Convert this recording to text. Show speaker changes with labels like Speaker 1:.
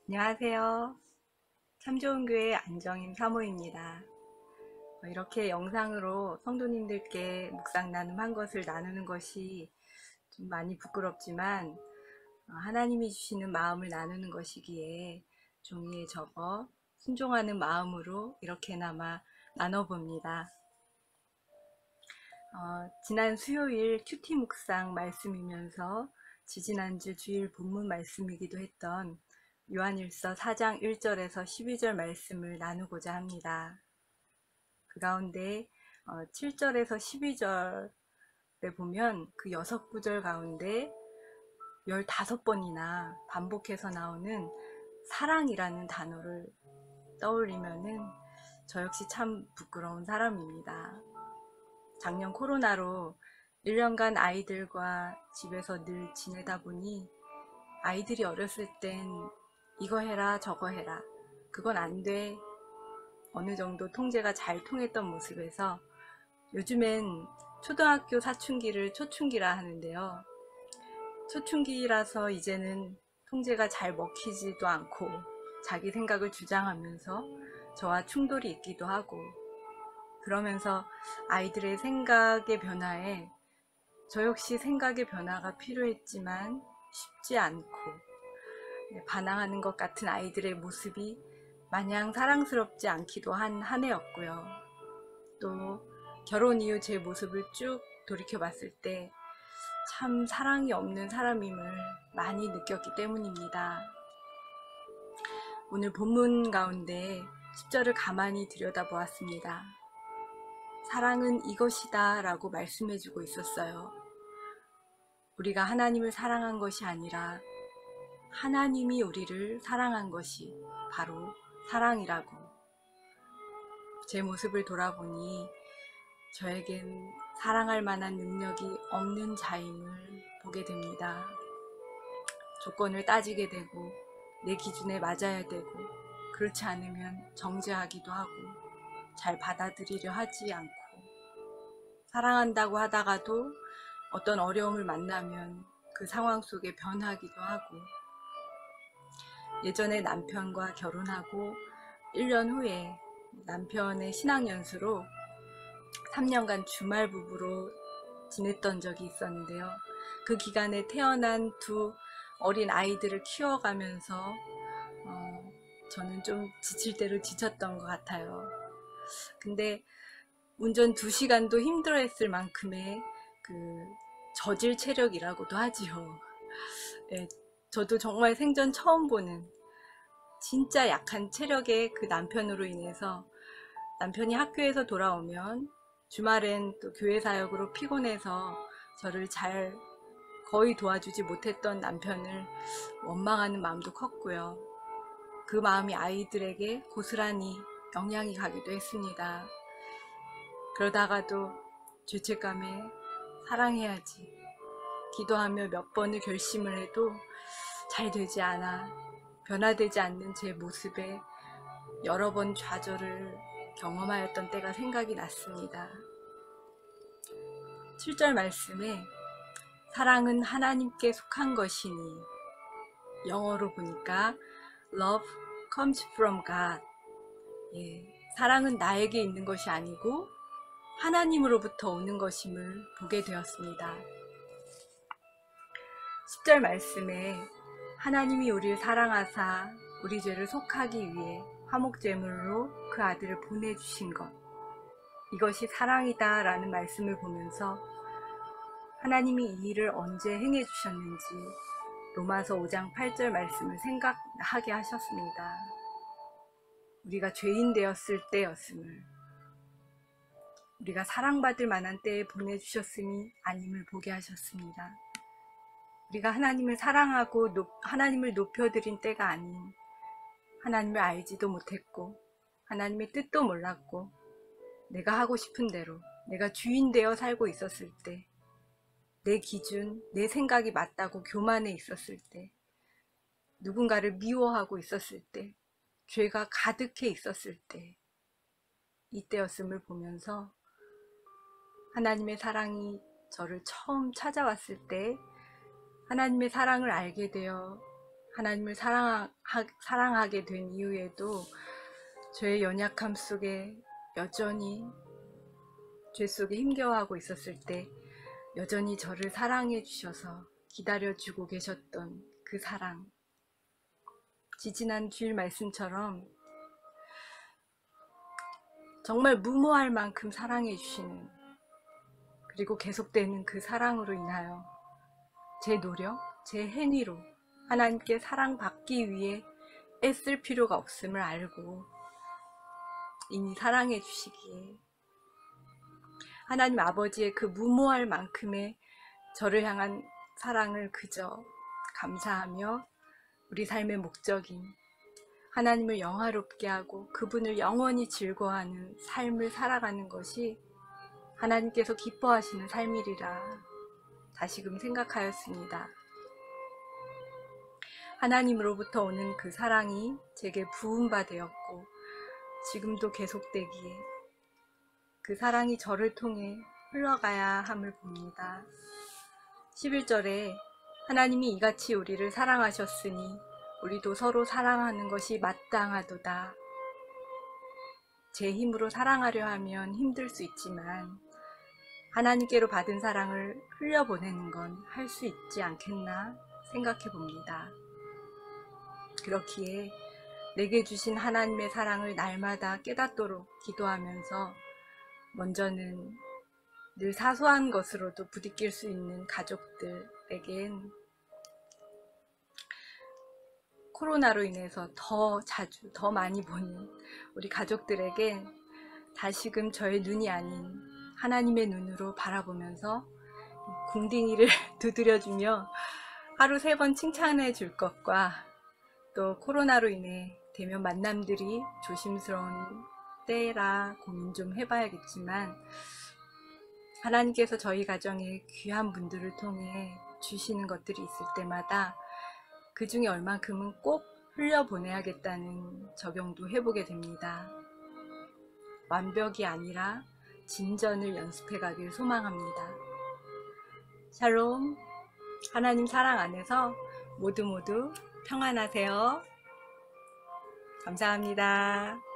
Speaker 1: 안녕하세요. 참 좋은 교회 안정임 사모입니다. 이렇게 영상으로 성도님들께 묵상 나눔한 것을 나누는 것이 좀 많이 부끄럽지만 하나님이 주시는 마음을 나누는 것이기에 종이에 적어 순종하는 마음으로 이렇게나마 나눠봅니다. 지난 수요일 큐티 묵상 말씀이면서 지지난주 주일 본문 말씀이기도 했던 요한일서 4장 1절에서 12절 말씀을 나누고자 합니다. 그 가운데 7절에서 12절에 보면 그 6구절 가운데 15번이나 반복해서 나오는 사랑이라는 단어를 떠올리면은 저 역시 참 부끄러운 사람입니다. 작년 코로나로 1년간 아이들과 집에서 늘 지내다 보니 아이들이 어렸을 땐 이거 해라 저거 해라 그건 안 돼 어느 정도 통제가 잘 통했던 모습에서 요즘엔 초등학교 사춘기를 초춘기라 하는데요. 초춘기라서 이제는 통제가 잘 먹히지도 않고 자기 생각을 주장하면서 저와 충돌이 있기도 하고 그러면서 아이들의 생각의 변화에 저 역시 생각의 변화가 필요했지만 쉽지 않고 반항하는 것 같은 아이들의 모습이 마냥 사랑스럽지 않기도 한 한 해였고요. 또 결혼 이후 제 모습을 쭉 돌이켜 봤을 때 참 사랑이 없는 사람임을 많이 느꼈기 때문입니다. 오늘 본문 가운데 10절을 가만히 들여다보았습니다. 사랑은 이것이다 라고 말씀해주고 있었어요. 우리가 하나님을 사랑한 것이 아니라 하나님이 우리를 사랑한 것이 바로 사랑이라고. 제 모습을 돌아보니 저에겐 사랑할 만한 능력이 없는 자임을 보게 됩니다. 조건을 따지게 되고 내 기준에 맞아야 되고 그렇지 않으면 정죄하기도 하고 잘 받아들이려 하지 않고 사랑한다고 하다가도 어떤 어려움을 만나면 그 상황 속에 변하기도 하고 예전에 남편과 결혼하고 1년 후에 남편의 신앙연수로 3년간 주말 부부로 지냈던 적이 있었는데요. 그 기간에 태어난 두 어린 아이들을 키워가면서 저는 좀 지칠 대로 지쳤던 것 같아요. 근데 운전 2시간도 힘들어했을 만큼의 그 저질 체력이라고도 하지요. 네, 저도 정말 생전 처음 보는 진짜 약한 체력의 그 남편으로 인해서 남편이 학교에서 돌아오면 주말엔 또 교회 사역으로 피곤해서 저를 잘 거의 도와주지 못했던 남편을 원망하는 마음도 컸고요. 그 마음이 아이들에게 고스란히 영향이 가기도 했습니다. 그러다가도 죄책감에 사랑해야지 기도하며 몇 번을 결심을 해도 잘 되지 않아 변화되지 않는 제 모습에 여러 번 좌절을 경험하였던 때가 생각이 났습니다. 7절 말씀에 사랑은 하나님께 속한 것이니 영어로 보니까 Love comes from God. 사랑은 나에게 있는 것이 아니고 하나님으로부터 오는 것임을 보게 되었습니다. 10절 말씀에 하나님이 우리를 사랑하사 우리 죄를 속하기 위해 화목제물로 그 아들을 보내주신 것 이것이 사랑이다 라는 말씀을 보면서 하나님이 이 일을 언제 행해 주셨는지 로마서 5장 8절 말씀을 생각하게 하셨습니다. 우리가 죄인 되었을 때였음을 우리가 사랑받을 만한 때에 보내주셨으니 아님을 보게 하셨습니다. 우리가 하나님을 사랑하고 하나님을 높여드린 때가 아닌 하나님을 알지도 못했고 하나님의 뜻도 몰랐고 내가 하고 싶은 대로 내가 주인 되어 살고 있었을 때 내 기준, 내 생각이 맞다고 교만해 있었을 때 누군가를 미워하고 있었을 때 죄가 가득해 있었을 때 이때였음을 보면서 하나님의 사랑이 저를 처음 찾아왔을 때 하나님의 사랑을 알게 되어 하나님을 사랑하게 된 이후에도 저의 연약함 속에 여전히 죄 속에 힘겨워하고 있었을 때 여전히 저를 사랑해 주셔서 기다려주고 계셨던 그 사랑, 지지난 주일 말씀처럼 정말 무모할 만큼 사랑해 주시는, 그리고 계속되는 그 사랑으로 인하여 제 노력, 제 행위로 하나님께 사랑받기 위해 애쓸 필요가 없음을 알고 이미 사랑해 주시기에 하나님 아버지의 그 무모할 만큼의 저를 향한 사랑을 그저 감사하며 우리 삶의 목적인 하나님을 영화롭게 하고 그분을 영원히 즐거워하는 삶을 살아가는 것이 하나님께서 기뻐하시는 삶이리라 다시금 생각하였습니다. 하나님으로부터 오는 그 사랑이 제게 부은 바 되었고 지금도 계속되기에 그 사랑이 저를 통해 흘러가야 함을 봅니다. 11절에 하나님이 이같이 우리를 사랑하셨으니 우리도 서로 사랑하는 것이 마땅하도다. 제 힘으로 사랑하려 하면 힘들 수 있지만 하나님께로 받은 사랑을 흘려보내는 건 할 수 있지 않겠나 생각해 봅니다. 그렇기에 내게 주신 하나님의 사랑을 날마다 깨닫도록 기도하면서 먼저는 늘 사소한 것으로도 부딪힐 수 있는 가족들에겐 코로나로 인해서 더 자주, 더 많이 보는 우리 가족들에게 다시금 저의 눈이 아닌 하나님의 눈으로 바라보면서 궁딩이를 두드려주며 하루 3번 칭찬해 줄 것과 또 코로나로 인해 대면 만남들이 조심스러운 때라 고민 좀 해봐야겠지만 하나님께서 저희 가정에 귀한 분들을 통해 주시는 것들이 있을 때마다 그 중에 얼만큼은 꼭 흘려보내야겠다는 적용도 해보게 됩니다. 완벽이 아니라 진전을 연습해 가길 소망합니다. 샬롬, 하나님 사랑 안에서 모두 평안하세요. 감사합니다.